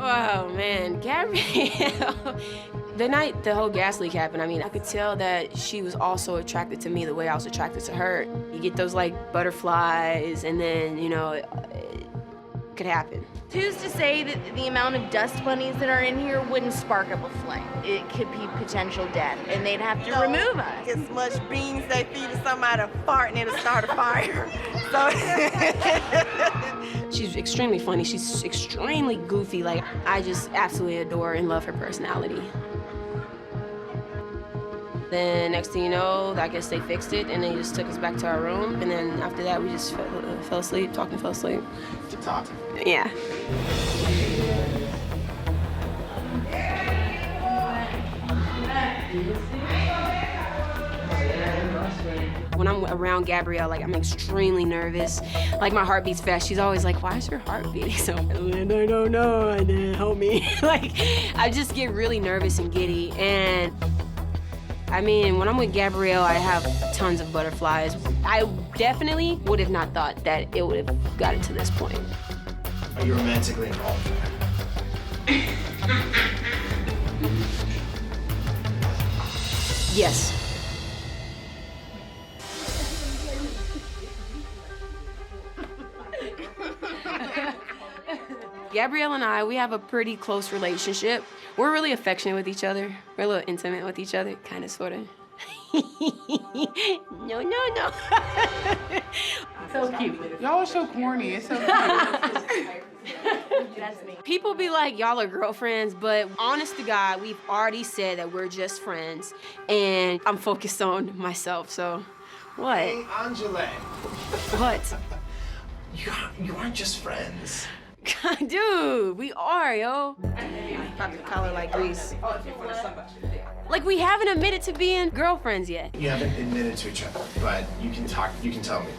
Oh, man, Gabrielle. The night the whole gas leak happened, I mean, I could tell that she was also attracted to me the way I was attracted to her. You get those, like, butterflies, and then, you know, it could happen. Who's to say that the amount of dust bunnies that are in here wouldn't spark up a flame? It could be potential death, and they'd have to remove us. As much beans they feed to somebody fart and it'll start a fire. So She's extremely funny. She's extremely goofy. Like, I just absolutely adore and love her personality. Then next thing you know, I guess they fixed it, and they just took us back to our room. And then after that, we just fell asleep, fell asleep. To talk. Yeah. When I'm around Gabrielle, like, I'm extremely nervous. Like, my heart beats fast. She's always like, why is your heart beating so fast? I don't know, help me. Like, I just get really nervous and giddy. And I mean, when I'm with Gabrielle, I have tons of butterflies. I definitely would have not thought that it would have gotten to this point. Are you romantically involved? Yes. Gabrielle and I, we have a pretty close relationship. We're really affectionate with each other. We're a little intimate with each other, kind of, sort of. No. So cute. Y'all are so corny. It's so cute. That's me. People be like, y'all are girlfriends, but honest to God, we've already said that we're just friends, and I'm focused on myself, so what? Hey, Angela. What? You aren't just friends. Dude, we are, yo. about to call her like grease. Like, we haven't admitted to being girlfriends yet. You haven't admitted to each other, but you can talk. You can tell me.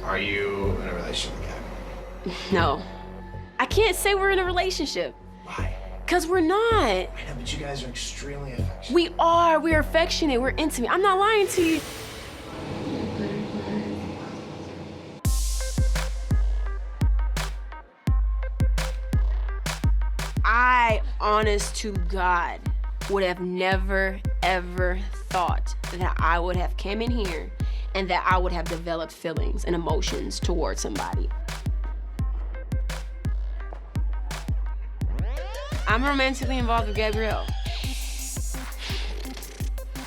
Are you in a relationship with Gabby? No. I can't say we're in a relationship. Why? Because we're not. I know, but you guys are extremely affectionate. We are. We're affectionate. We're intimate. I'm not lying to you. I, honest to God, would have never, ever thought that I would have come in here and that I would have developed feelings and emotions towards somebody. I'm romantically involved with Gabrielle.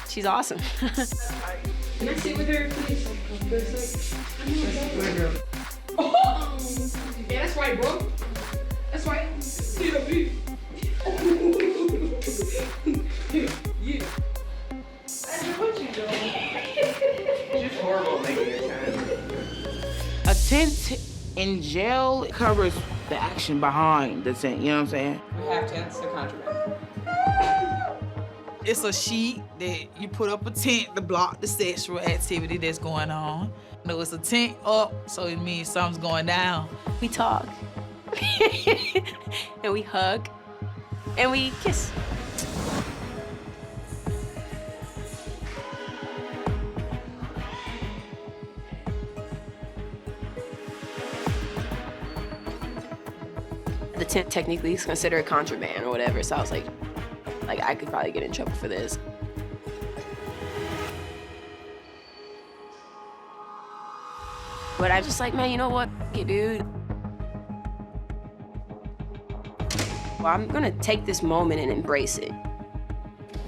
She's awesome. Can I sit with her, please? Oh! Yeah, that's right, bro. That's right. Yeah, me. Yeah. What you doing? She's horrible at making it kind. A tent in jail covers the action behind the tent, you know what I'm saying? We have tents, they're contraband. It's a sheet that you put up a tent to block the sexual activity that's going on. No, it's a tent up, so it means something's going down. We talk. And we hug. And we kiss. The tent technically is considered contraband or whatever, so I was like I could probably get in trouble for this. But I just like, man, you know what? Okay, dude. Well, I'm gonna take this moment and embrace it.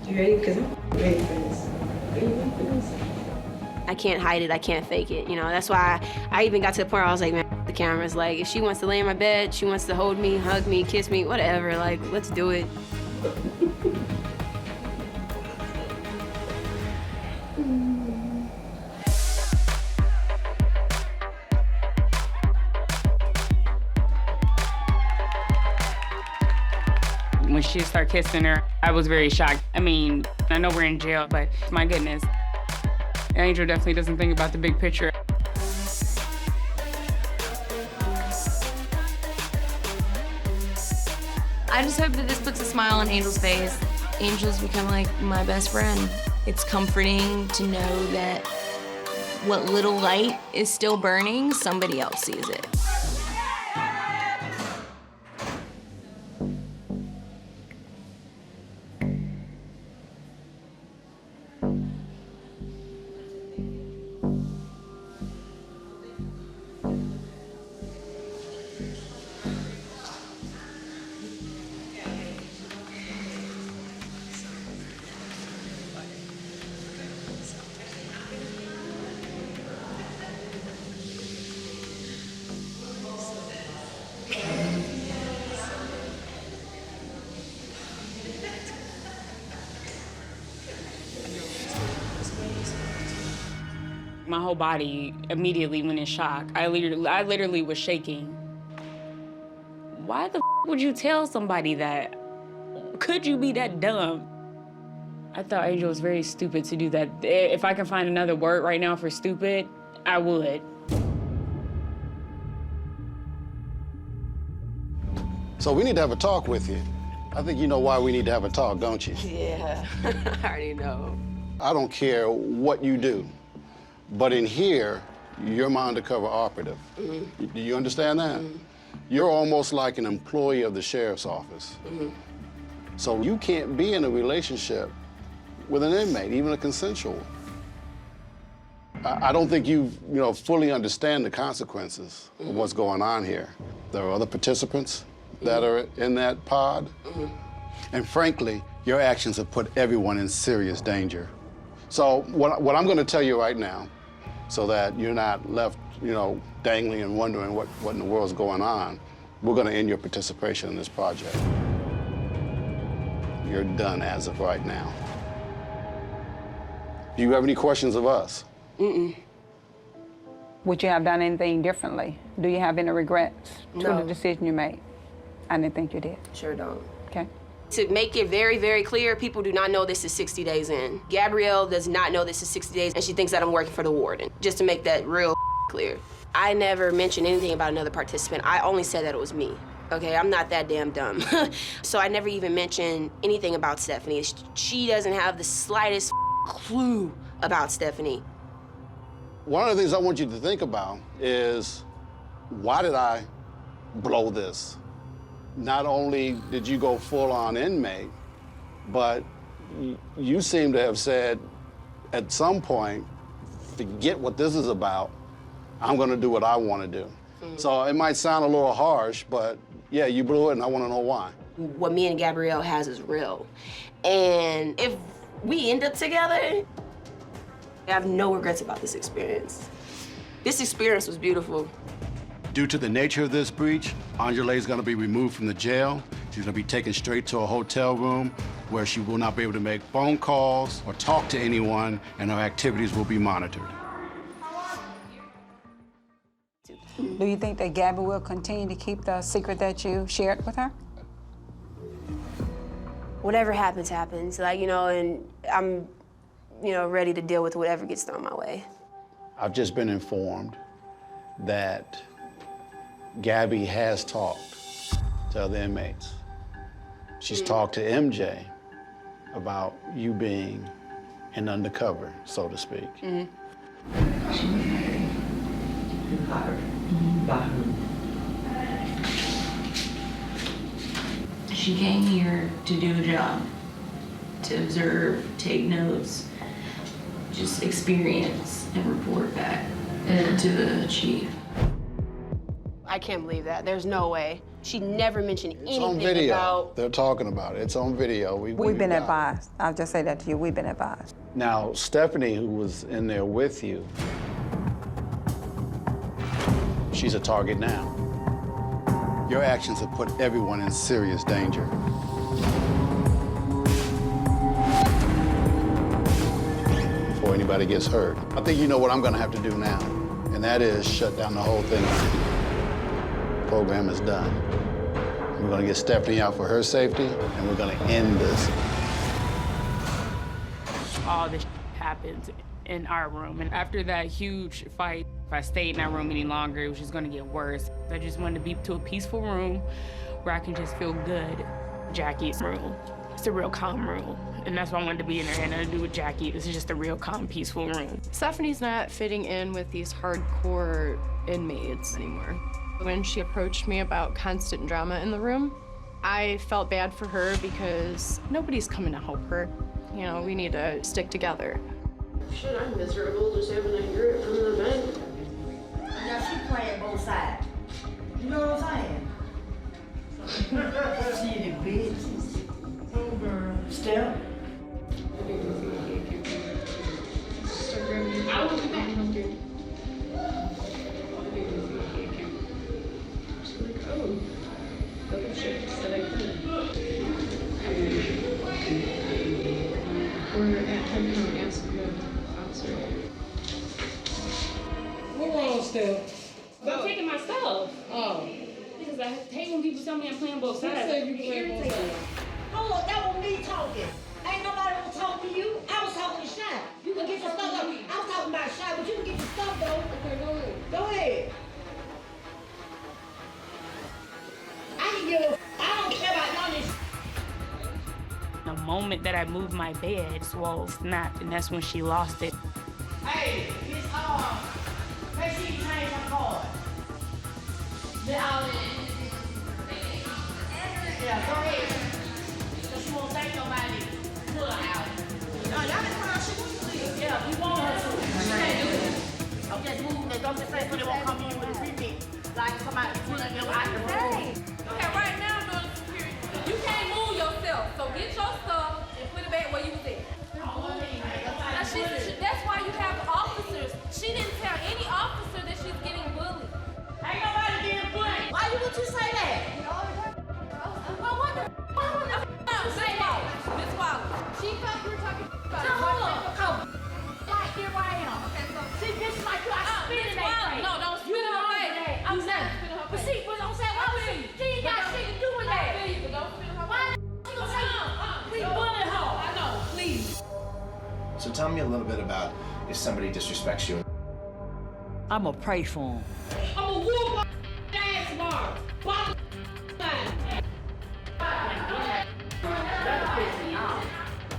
You ready? Because I'm ready for this. Are you ready for this? I can't hide it, I can't fake it, you know? That's why I even got to the point where I was like, man, the camera's like, if she wants to lay in my bed, she wants to hold me, hug me, kiss me, whatever, like, let's do it. When she started kissing her, I was very shocked. I mean, I know we're in jail, but my goodness. Angel definitely doesn't think about the big picture. I just hope that this puts a smile on Angel's face. Angel's become like my best friend. It's comforting to know that what little light is still burning, somebody else sees it. My whole body immediately went in shock. I literally was shaking. Why the would you tell somebody that? Could you be that dumb? I thought Angel was very stupid to do that. If I can find another word right now for stupid, I would. So we need to have a talk with you. I think you know why we need to have a talk, don't you? Yeah, I already know. I don't care what you do, but in here, you're my undercover operative. Mm-hmm. Do you understand that? Mm-hmm. You're almost like an employee of the sheriff's office. Mm-hmm. So you can't be in a relationship with an inmate, even a consensual. I don't think you fully understand the consequences of what's going on here. There are other participants that are in that pod. Mm-hmm. And frankly, your actions have put everyone in serious danger. So what I'm gonna tell you right now, so that you're not left, dangling and wondering what in the world's going on, we're gonna end your participation in this project. You're done as of right now. Do you have any questions of us? Mm-mm. Would you have done anything differently? Do you have any regrets to No. the decision you made? I didn't think you did. Sure don't. Okay. To make it very, very clear, people do not know this is 60 days in. Gabrielle does not know this is 60 days, and she thinks that I'm working for the warden. Just to make that real clear. I never mentioned anything about another participant. I only said that it was me. Okay, I'm not that damn dumb. So I never even mentioned anything about Stephanie. She doesn't have the slightest clue about Stephanie. One of the things I want you to think about is, why did I blow this? Not only did you go full-on inmate, but you seem to have said at some point, forget what this is about, I'm gonna do what I wanna do. Mm-hmm. So it might sound a little harsh, but yeah, you blew it and I wanna know why. What me and Gabrielle has is real. And if we end up together, I have no regrets about this experience. This experience was beautiful. Due to the nature of this breach, Angela is going to be removed from the jail. She's going to be taken straight to a hotel room where she will not be able to make phone calls or talk to anyone, and her activities will be monitored. Do you think that Gabby will continue to keep the secret that you shared with her? Whatever happens, happens. And I'm, ready to deal with whatever gets thrown my way. I've just been informed that Gabby has talked to other inmates. She's talked to MJ about you being an undercover, so to speak. Mm-hmm. She came here to do a job, to observe, take notes, just experience and report back to the chief. I can't believe that. There's no way. She never mentioned anything It's on video. about... They're talking about it. It's on video. We've been advised. I'll just say that to you. We've been advised. Now, Stephanie, who was in there with you, she's a target now. Your actions have put everyone in serious danger. Before anybody gets hurt. I think you know what I'm gonna have to do now, and that is shut down the whole thing. The program is done. We're gonna get Stephanie out for her safety, and we're gonna end this. All this happens in our room. And after that huge fight, if I stayed in that room any longer, it was just gonna get worse. I just wanted to be to a peaceful room where I can just feel good. Jackie's room. It's a real calm room. And that's why I wanted to be in there. And nothing to do with Jackie. This is just a real calm, peaceful room. Stephanie's not fitting in with these hardcore inmates anymore. When she approached me about constant drama in the room, I felt bad for her because nobody's coming to help her. We need to stick together. Shit, I'm miserable just having to hear it from the vent. Now she playing both sides. You know what I'm saying? See the bitch. Oh, girl. Step. I will be back. She's like, oh, double shift said I could. We're at 10 pound ask the officer. stuff. I'm taking my stuff. Oh. Because I hate when people tell me I'm playing both sides. said you playing both sides? Hold on, that was me talking. Ain't nobody gonna talk to you. I was talking to Shy. You can get your stuff though. I was talking about Shy, but you can get your stuff though. Okay, go ahead. Go ahead. I can give a I don't care about none of this. The moment that I moved my bed, swole snapped, and that's when she lost it. Hey, Miss make sure you change my card. Yeah, go ahead. Cause she won't take nobody. Pull her out. No, y'all been trying to shoot. Yeah, we want her to. She can't do it. I'm just moving it. Don't just say so they won't come in with a repeat. Like somebody pulling them out the room. Okay, right now, during security, you can't move yourself. So get your stuff and put it back where you was at. That's why you have officers. She didn't tell any officer that she's getting bullied. Ain't nobody getting bullied. Why would you say that? Well, what the say that? Miss Wallace. She thought you were talking about Like, here I am. Okay, so See, bitch like you, I spit in that face. no, don't spit in her face. I'm not. But see, but I'm saying, why would she ain't got shit to do with that. Don't spit in her Why the she gonna say, we bullying her? I know, please. So tell me a little bit about if somebody disrespects you. I'ma pray for him. I'm a whoop my ass tomorrow. Bottom line.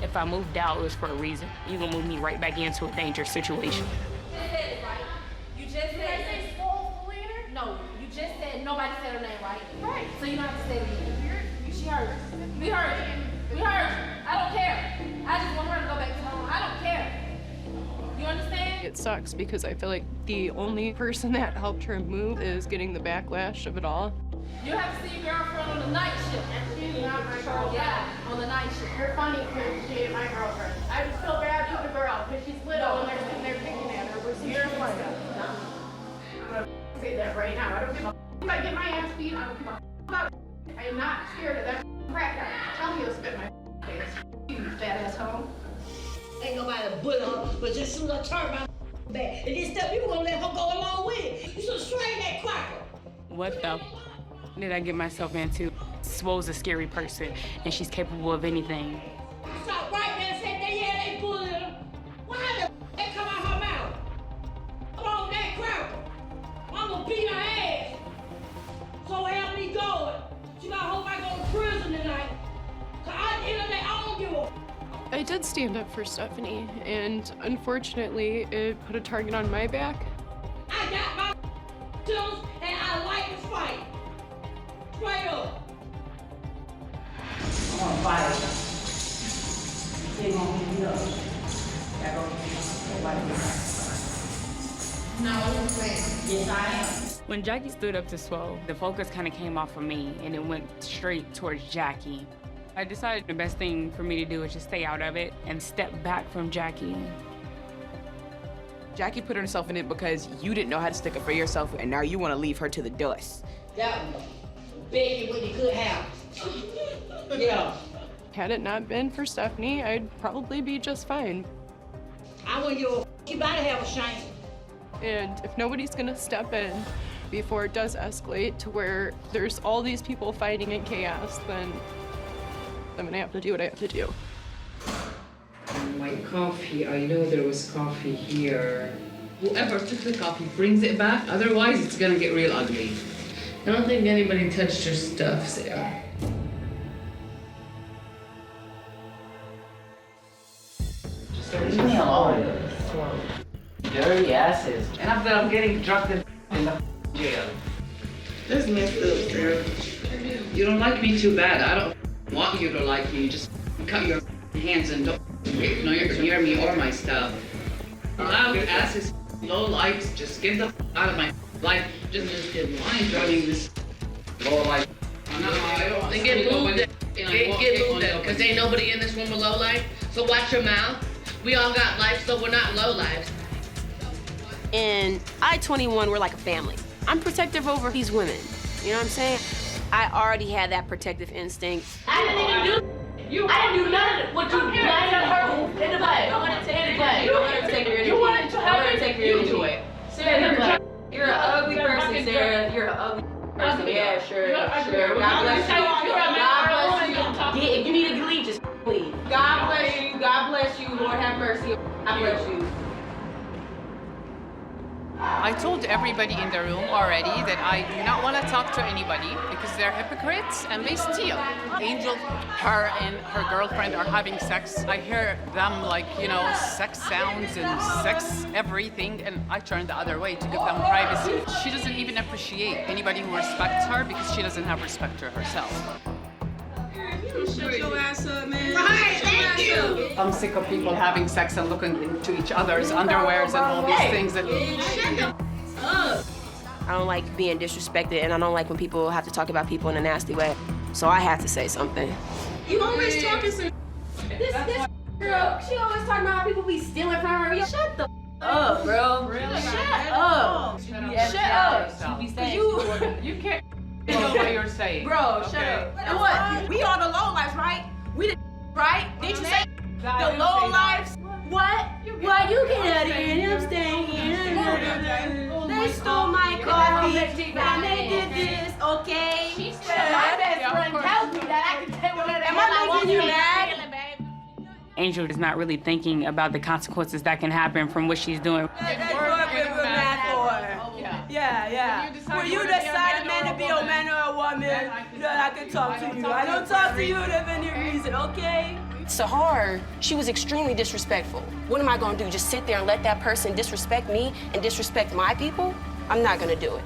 If I moved out, it was for a reason. You're gonna move me right back into a dangerous situation. You just said it. No, you just said nobody said her name right. Right. So you don't have to say it again. She heard. We heard you. We heard you. I don't care. I just want her to go back to home. I don't care. You understand? It sucks because I feel like the only person that helped her move is getting the backlash of it all. You have to see your girlfriend on the night shift. Yeah, on the night shift. You're funny because she ain't my girlfriend. I just feel bad for the girl because she's little and they're sitting there picking at her. You're funny. I'm gonna say that right now. I don't give a if I get my ass beat. I don't give a about it. I am not scared of that crack guy. Tell me you'll spit my face. You fat asshole. Ain't nobody bully her, but just as soon as I turn my back, and this stuff, you gonna let her go along with it. You should strain that cracker. What the did I get myself into? Swole's a scary person, and she's capable of anything. Stop right there and say, yeah, they bullied her. Why the that come out her mouth? Come on, that cracker. I'm gonna beat her ass. So help me going. She gonna hope I go to prison tonight. Cause at the end of the day, I don't give a I did stand up for Stephanie, and unfortunately, it put a target on my back. I got my tools and I like to fight. Straight up. I wanna fight. They gonna beat me up. That gonna be no, yes, I am. When Jackie stood up to Swole, the focus kind of came off of me, and it went straight towards Jackie. I decided the best thing for me to do is just stay out of it and step back from Jackie. Jackie put herself in it because you didn't know how to stick up for yourself, and now you want to leave her to the dust. That one. Begging with a good house. Yeah. Had it not been for Stephanie, I'd probably be just fine. I want you better have a shame. And if nobody's gonna step in before it does escalate to where there's all these people fighting in chaos, then I'm gonna have to do what I have to do. My coffee, I know there was coffee here. Whoever took the coffee brings it back, otherwise it's gonna get real ugly. I don't think anybody touched your stuff, Sarah. Leave me alone. Dirty asses. And after I'm getting drugged in the jail. That's messed up, Sarah. You don't like me too bad. I don't want you to like me. Just cut your hands and don't get near me or my stuff. Loud asses, low lights, just get the out of my life. Just kidding. I ain't joining this low life. No, I don't. They get moved. They get moved because ain't nobody in this room with low life. So watch your mouth. We all got life, so we're not low lives. In I-21, we're like a family. I'm protective over these women. You know what I'm saying? I already had that protective instinct. I didn't even do. I didn't do none of it. What you blinded her in the butt. Don't let her take her. You wanted to take her. You wanted to take her. You do it. Sarah, you're You're an ugly person, Sarah. You're an ugly person. Yeah, sure. God bless you. God bless you. If you need to leave, just leave. God bless you. God bless you. Lord have mercy. God bless you. I told everybody in the room already that I do not want to talk to anybody because they're hypocrites and they steal. Angel, her and her girlfriend are having sex. I hear them like, you know, sex sounds and sex everything, and I turn the other way to give them privacy. She doesn't even appreciate anybody who respects her because she doesn't have respect for herself. Shut your ass up, man. Right, thank you. I'm sick of people having sex and looking into each other's underwears and all these things. That I don't like being disrespected, and I don't like when people have to talk about people in a nasty way. So I had to say something. You always talking some. This girl, she always talking about how people be stealing from her. Shut the up, bro. Really? Shut up. Shut up. You can't know what you're saying. Bro, shut up. And what? We are the low lives, right? We the right? Did you say the low lives? What? Why you get out of here and I'm staying here? They stole my coffee and they did this, okay? My best friend tells me that I can tell whatever. Am I making you mad? Angel is not really thinking about the consequences that can happen from what she's doing. Yeah. When you decide a man to be a man or a woman, then I can talk to you. I don't talk to you for any reason, okay? Sahar, she was extremely disrespectful. What am I gonna do? Just sit there and let that person disrespect me and disrespect my people? I'm not gonna do it.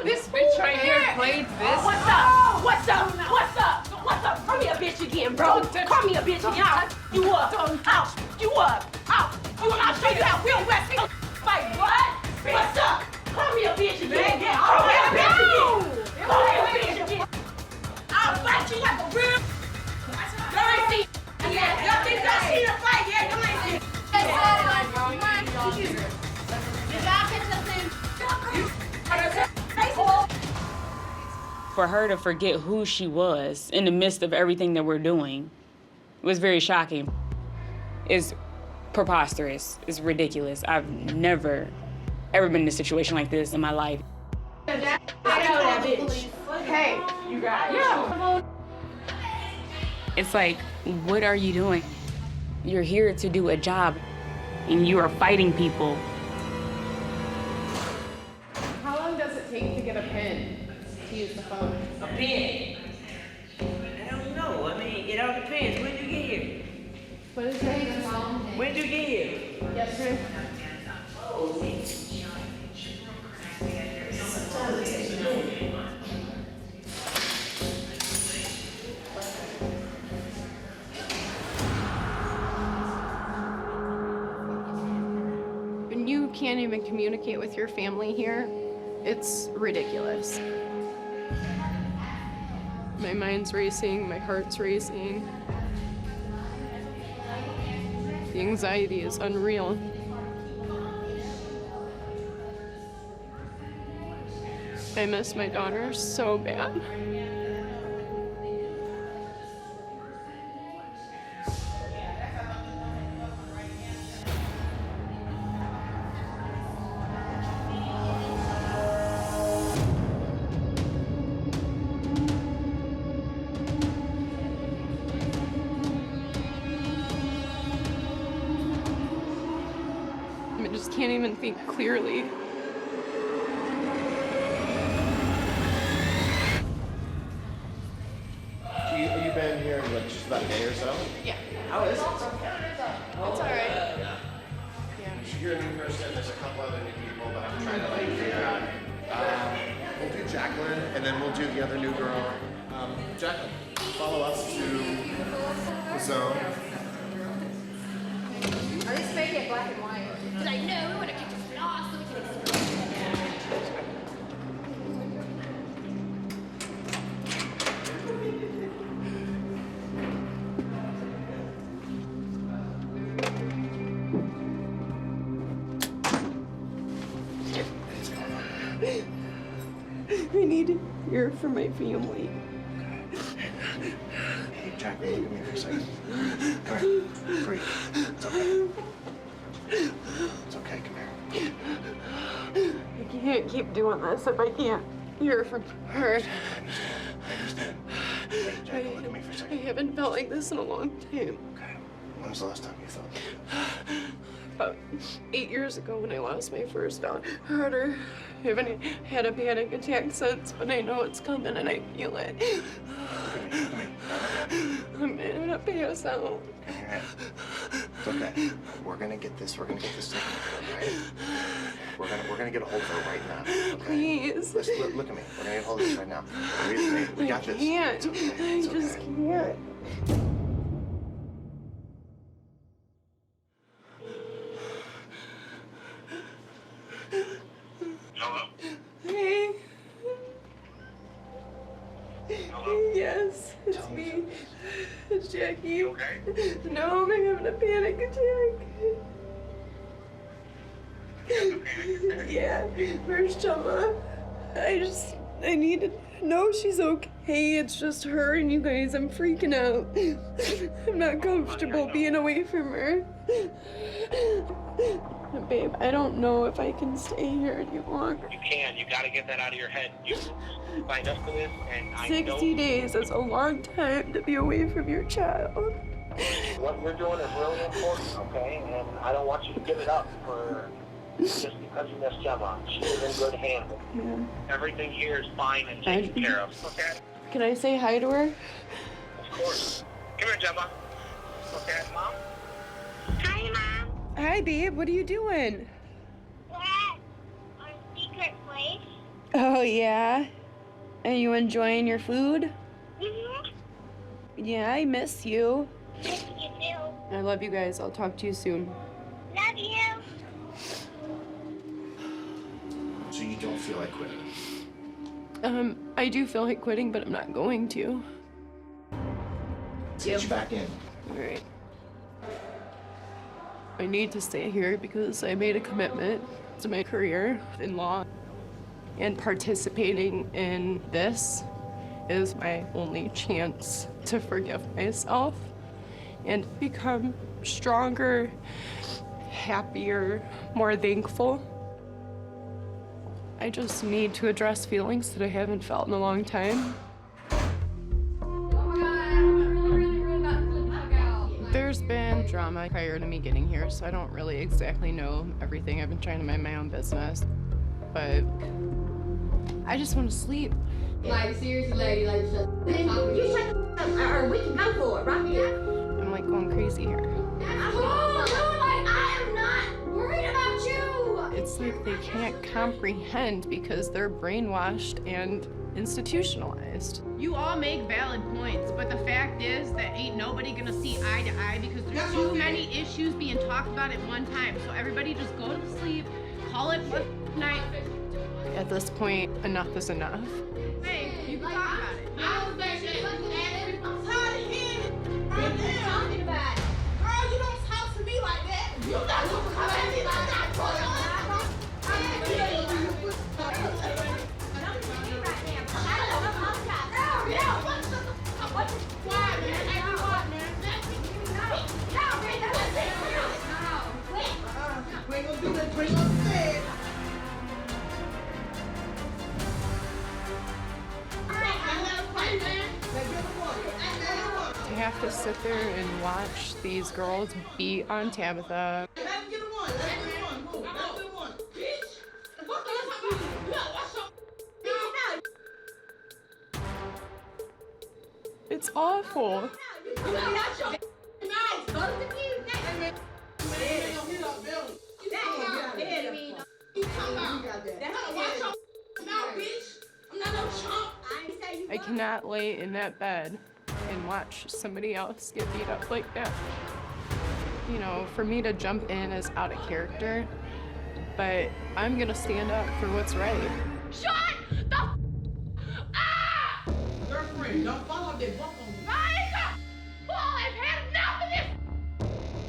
This bitch right here played this. What's up? What's up? What's up? What's up? Call me a bitch again, bro. Call me a bitch again. I'll you up. I'll you up. I'll show you how real West Coast fight. What? What's up? Call me a bitch again. Call me a bitch again. Call me a bitch again. I'll fight you like a real. Y'all ain't see. Yeah, y'all think y'all seen a fight? Yeah, y'all ain't seen. For her to forget who she was in the midst of everything that we're doing was very shocking. It's preposterous. It's ridiculous. I've never, ever been in a situation like this in my life. I know that bitch. Hey, you guys. Yeah. It's like, what are you doing? You're here to do a job, and you are fighting people. How long does it take to get a pin to use the phone? A pin? I don't know. I mean, it all depends. When did you get here? What is it? When did you get here? Yesterday. And you can't even communicate with your family here. It's ridiculous. My mind's racing, my heart's racing. The anxiety is unreal. I miss my daughter so bad. I just can't even think clearly. You've been here like just about a day or so? Yeah. How is it? It's all right. So you're a new person, there's a couple other new people, but I'm trying to like figure out. We'll do Jacqueline, and then we'll do the other new girl. Jacqueline, follow us to the zone. At least make it black and white. Because I know we want to kick the floss so we can explore. I need to hear from my family. Hey, Jacqueline, look at me for a second. Come here. Breathe. It's okay. It's okay. Come here. I can't can't keep doing this if I can't hear from her. I understand. Hey, Jacqueline, look at me for a I second. haven't felt like this in a long time. Okay. When was the last time you felt About 8 years ago when I lost my first daughter. I haven't had a panic attack since, but I know it's coming and I feel it. I'm gonna pass out. It's okay. We're gonna get this taken care of, right? We're gonna get a hold of her right now. Okay? Please. Listen, look at me. We're gonna get a hold of this right now. We got this. I can't. It's okay. I It's just okay. can't. Hello? Hey. Hello? Yes, it's me. It's Jackie. You okay? No, I'm having a panic attack. Yeah, where's Chumma? I need to know she's okay. It's just her and you guys. I'm freaking out. I'm not comfortable being away from her. Babe, I don't know if I can stay here any longer. You can. You gotta get that out of your head. You signed up for this, and I 60 days is a long time to be away from your child. What you're doing is really important, okay? And I don't want you to give it up for just because you missed Gemma. She is in good hands. Yeah. Everything here is fine and taken care of, okay? Can I say hi to her? Of course. Come here, Gemma. Okay, Mom? Hi, Mom. Hi, babe. What are you doing? We're at our secret place. Oh, yeah? Are you enjoying your food? Mm-hmm. Yeah, I miss you. Miss you too. I love you guys. I'll talk to you soon. Love you. So you don't feel like quitting? I do feel like quitting, but I'm not going to. Let's get you back in. All right. I need to stay here because I made a commitment to my career in law. And participating in this is my only chance to forgive myself and become stronger, happier, more thankful. I just need to address feelings that I haven't felt in a long time. There's been drama prior to me getting here, so I don't really exactly know everything. I've been trying to mind my own business, but I just want to sleep. Like, seriously, lady, like, you shut the up, or we can go for it, right? I'm like going crazy here. I am not worried about you. It's like they can't comprehend because they're brainwashed and institutionalized. You all make valid points, but the fact is that ain't nobody gonna see eye to eye because there's too many issues being talked about at one time. So everybody just go to sleep, call it one night. At this point, enough is enough. Hey, you can talk about it. I'm tired of hearing it. What are you talking about? Girl, you don't talk to me like that. You not gonna come at me like that, girl. To have to sit there and watch these girls beat on Tabitha. It's awful. I cannot lay in that bed and watch somebody else get beat up like that. You know, for me to jump in is out of character, but I'm gonna stand up for what's right. Shut the ah! Girlfriend, don't follow this. Walk on me. Monica! Paul, I've had enough of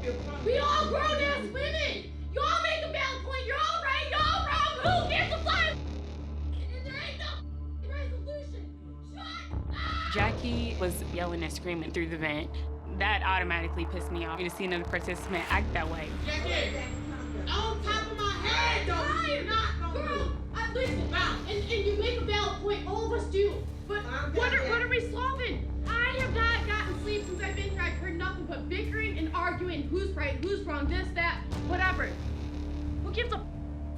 this! We all grown ass women! You all make a valid point, you're all right, you're all wrong! Who gets the blame? And there ain't no resolution! Jackie was yelling and screaming through the vent. That automatically pissed me off. To see another participant act that way. Jackie! On top of my head, though! I am not gonna do it. listen, and you make a valid point. All of us do. But what are we solving? I have not gotten sleep since I've been here. I've heard nothing but bickering and arguing. Who's right? Who's wrong? This, that, whatever. Who gives a?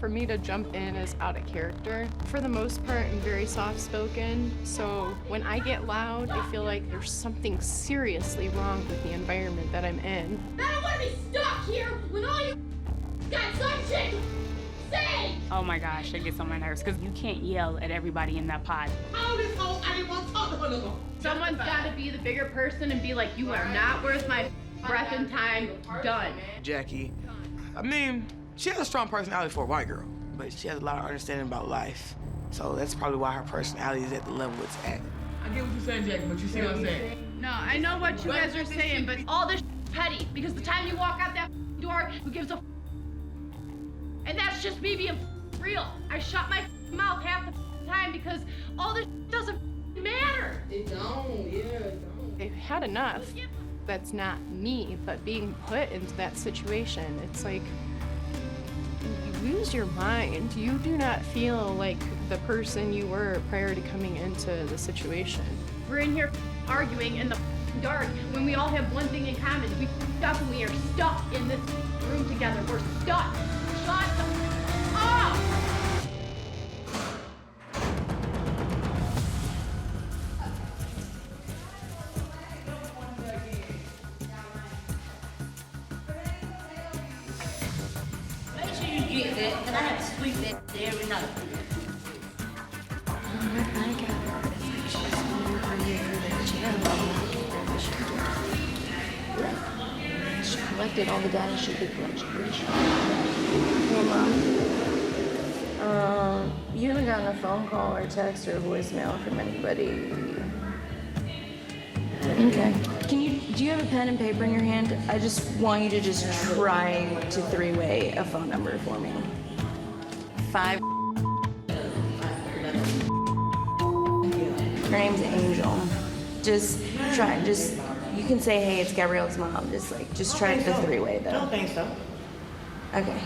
For me to jump in is out of character. For the most part, I'm very soft-spoken, so when I get loud, I feel like there's something seriously wrong with the environment that I'm in. I don't want to be stuck here when all you got something to say. Oh my gosh, it gets on my nerves because you can't yell at everybody in that pod. All this whole, I didn't want to talk to her no more. Someone's got to be the bigger person and be like, you are not worth my breath and time. Done. Jackie, I mean, she has a strong personality for a white girl, but she has a lot of understanding about life. So that's probably why her personality is at the level it's at. I get what you're saying, Jackie, but you see what I'm saying? No, I know what you guys are saying, but all this petty because the time you walk out that door, who gives a and that's just me being real. I shut my mouth half the time because all this doesn't matter. It don't, yeah, it don't. I've had enough. That's not me, but being put into that situation, it's like, you lose your mind. You do not feel like the person you were prior to coming into the situation. We're in here arguing in the dark when we all have one thing in common. We up and we are stuck in this room together. We're stuck. Shut up! Make sure you get that, because I have to sweep that every night. She collected all the data she could collect. Hey, Mom. You haven't gotten a phone call or text or voicemail from anybody. Okay. Do you have a pen and paper in your hand? I just want you to just try to three-way a phone number for me. 5. Her name's Angel. Just try, you can say, hey, it's Gabrielle's mom. Just try the three-way though. I don't think so. Okay.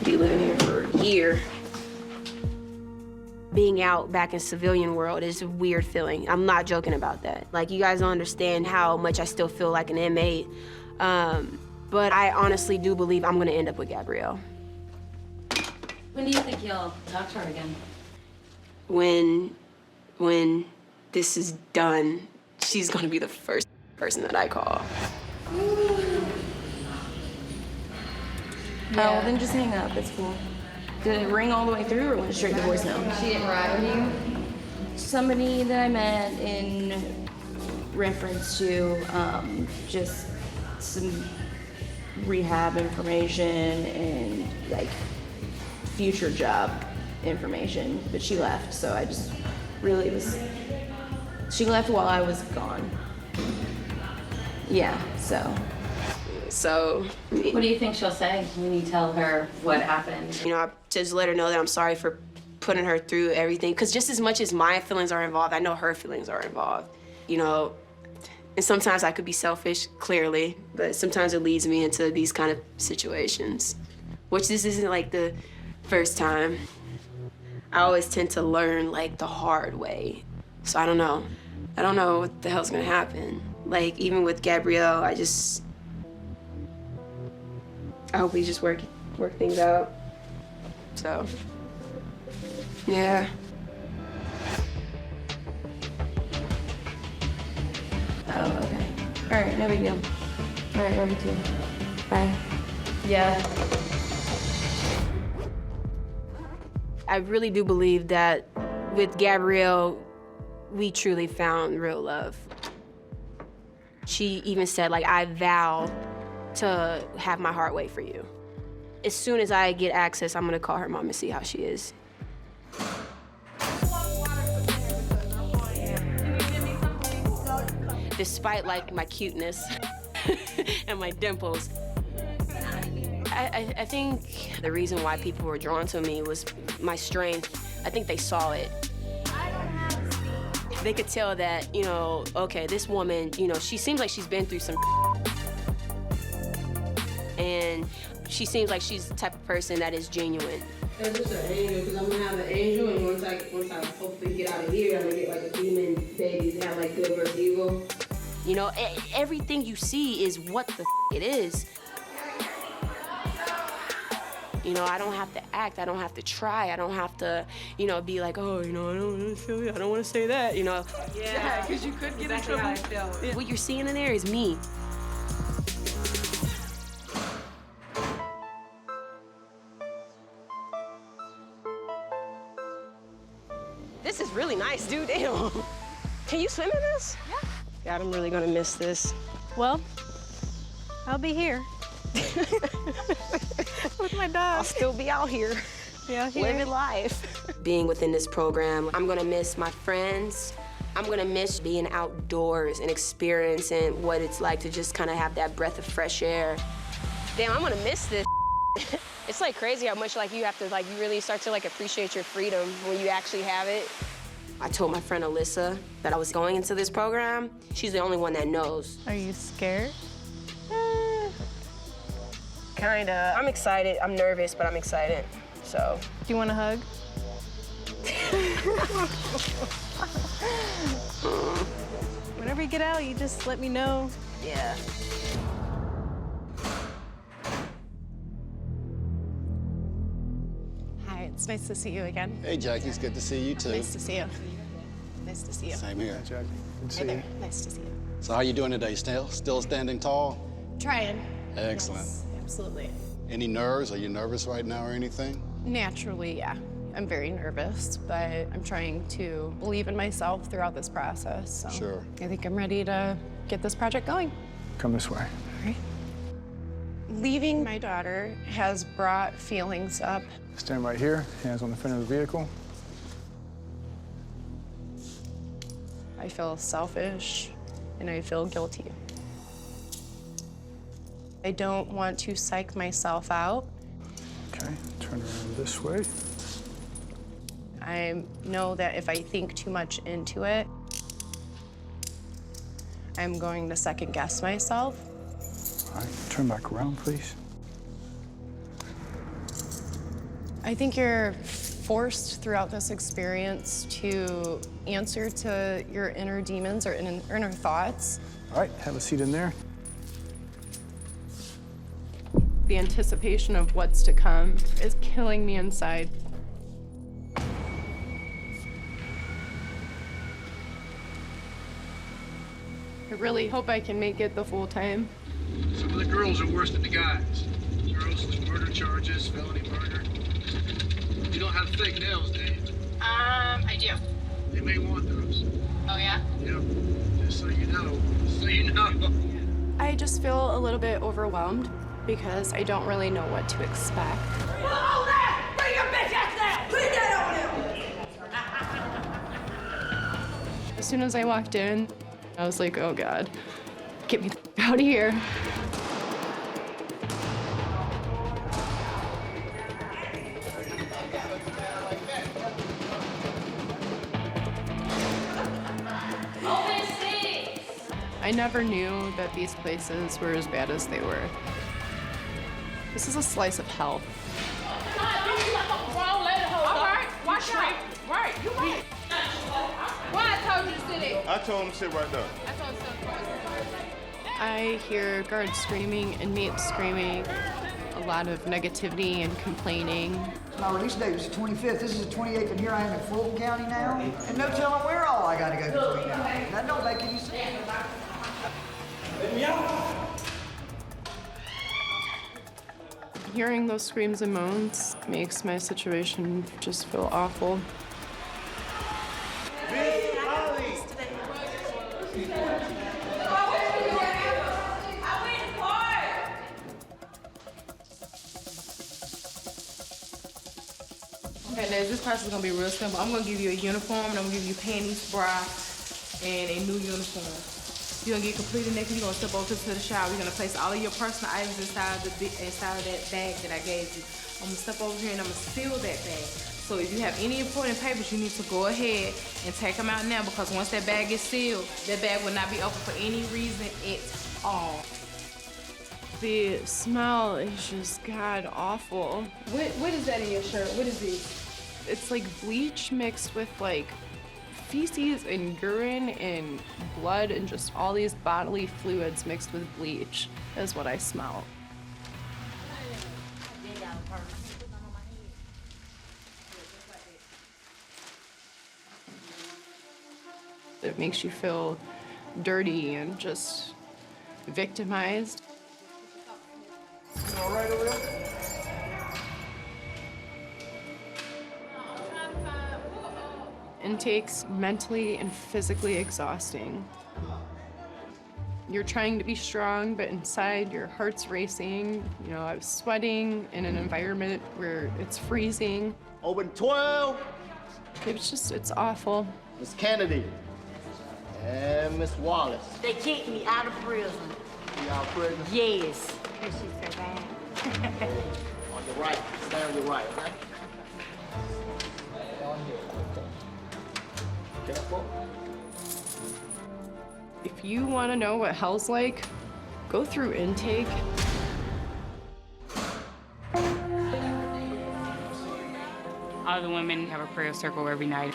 Be living here for a year. Being out back in civilian world is a weird feeling. I'm not joking about that. Like, you guys don't understand how much I still feel like an inmate. But I honestly do believe I'm gonna end up with Gabrielle. When do you think you'll talk to her again? When this is done, she's gonna be the first person that I call. Yeah. Oh, then just hang up. It's cool. Did it ring all the way through or went it straight to voicemail? She didn't ride with you? Somebody that I met in reference to just some rehab information and like future job information, but she left, so I just really she left while I was gone. Yeah, So, what do you think she'll say when you tell her what happened? You know, I just let her know that I'm sorry for putting her through everything, because just as much as my feelings are involved, I know her feelings are involved. You know, and sometimes I could be selfish, clearly, but sometimes it leads me into these kind of situations, which this isn't like the first time. I always tend to learn like the hard way. So I don't know. I don't know what the hell's gonna happen. Like, even with Gabrielle, I hope we just work things out. So, yeah. Oh, okay. All right, no big deal. All right, love you too. Bye. Yeah. I really do believe that with Gabrielle, we truly found real love. She even said, like, I vow to have my heart wait for you. As soon as I get access, I'm gonna call her mom and see how she is. Despite like my cuteness, and my dimples. I think the reason why people were drawn to me was my strength. I think they saw it. They could tell that, you know, okay, this woman, you know, she seems like she's been through some and she seems like she's the type of person that is genuine. That's just an angel, because I'm gonna have an angel, and once I hopefully get out of here, I'm gonna get like a demon babies and have like good versus evil. You know, everything you see is what the it is. You know, I don't have to act, I don't have to try, I don't have to, you know, be like, oh, you know, I don't want to feel it, I don't want to say that, you know. Yeah, because you could get in trouble. How I felt. Yeah. What you're seeing in there is me. This is really nice, dude, damn. Can you swim in this? Yeah. God, I'm really gonna miss this. Well, I'll be here. With my dog. I'll still be out here. Living life. Being within this program, I'm gonna miss my friends. I'm gonna miss being outdoors and experiencing what it's like to just kind of have that breath of fresh air. Damn, I'm gonna miss this. It's like crazy how much like you have to like, you really start to like appreciate your freedom when you actually have it. I told my friend Alyssa that I was going into this program. She's the only one that knows. Are you scared? Kinda. I'm excited. I'm nervous, but I'm excited. So. Do you want a hug? Whenever you get out, you just let me know. Yeah. Hi, it's nice to see you again. Hey, Jackie, it's good to see you too. Nice to see you. Nice to see you. Same here. Jackie. Good Hi there. Nice to see you. So how you doing today? Still standing tall? Trying. Excellent. Yes, absolutely. Any nerves? Are you nervous right now or anything? Naturally, yeah. I'm very nervous, but I'm trying to believe in myself throughout this process. So Sure. I think I'm ready to get this project going. Come this way. All right. Leaving my daughter has brought feelings up. Stand right here, hands on the front of the vehicle. I feel selfish and I feel guilty. I don't want to psych myself out. Okay, turn around this way. I know that if I think too much into it, I'm going to second guess myself. All right, turn back around, please. I think you're forced throughout this experience to answer to your inner demons or inner thoughts. All right, have a seat in there. The anticipation of what's to come is killing me inside. I really hope I can make it the full time. Some of the girls are worse than the guys. Girls with murder charges, felony murder. You don't have fake nails, do you? I do. They may want those. Oh, yeah? Yep, just so you know. Just so you know. I just feel a little bit overwhelmed because I don't really know what to expect. Hold that! Bring your bitch ass down! Put that on him! As soon as I walked in, I was like, oh God, get me the out of here. I never knew that these places were as bad as they were. This is a slice of hell. All right, watch out. Right, you right. Why I told you to sit there? I told him to sit right there. I told you to sit right. I hear guards screaming, inmates screaming, a lot of negativity and complaining. My release date was the 25th. This is the 28th, and here I am in Fulton County now. And no telling where all I gotta go between now. That don't make any sense. Let me out. Hearing those screams and moans makes my situation just feel awful. Okay, Liz, this process is gonna be real simple. I'm gonna give you a uniform, and I'm gonna give you panties, bra, and a new uniform. You're gonna get completely naked. You're gonna step over to the shower. You're gonna place all of your personal items inside of that bag that I gave you. I'm gonna step over here and I'm gonna seal that bag. So if you have any important papers, you need to go ahead and take them out now, because once that bag is sealed, that bag will not be open for any reason at all. The smell is just god awful. What is that in your shirt? What is this? It's like bleach mixed with like feces and urine and blood and just all these bodily fluids mixed with bleach is what I smell. It makes you feel dirty and just victimized. You all right over there? Intake's mentally and physically exhausting. You're trying to be strong, but inside your heart's racing. You know, I was sweating in an environment where it's freezing. Open 12. It's awful. Miss Kennedy. And Miss Wallace. They kicked me out of prison. You out of prison? Yes. Because she survived. On your right. Stay on your right, okay? On here. Okay. Careful. If you want to know what hell's like, go through intake. All the women have a prayer circle every night.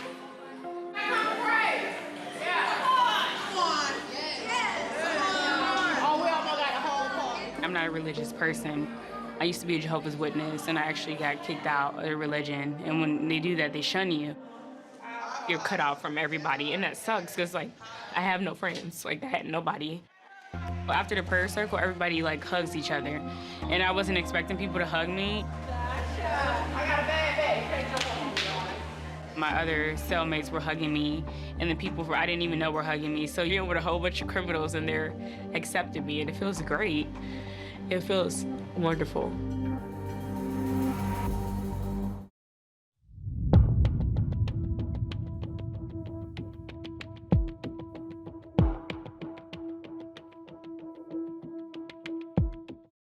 I'm not a religious person. I used to be a Jehovah's Witness, and I actually got kicked out of the religion. And when they do that, they shun you. You're cut out from everybody, and that sucks, because, like, I have no friends. Like, I had nobody. After the prayer circle, everybody, like, hugs each other. And I wasn't expecting people to hug me. I got a bad bag. My other cellmates were hugging me, and the people I didn't even know were hugging me. So you're with a whole bunch of criminals, and they're accepting me, and it feels great. It feels wonderful.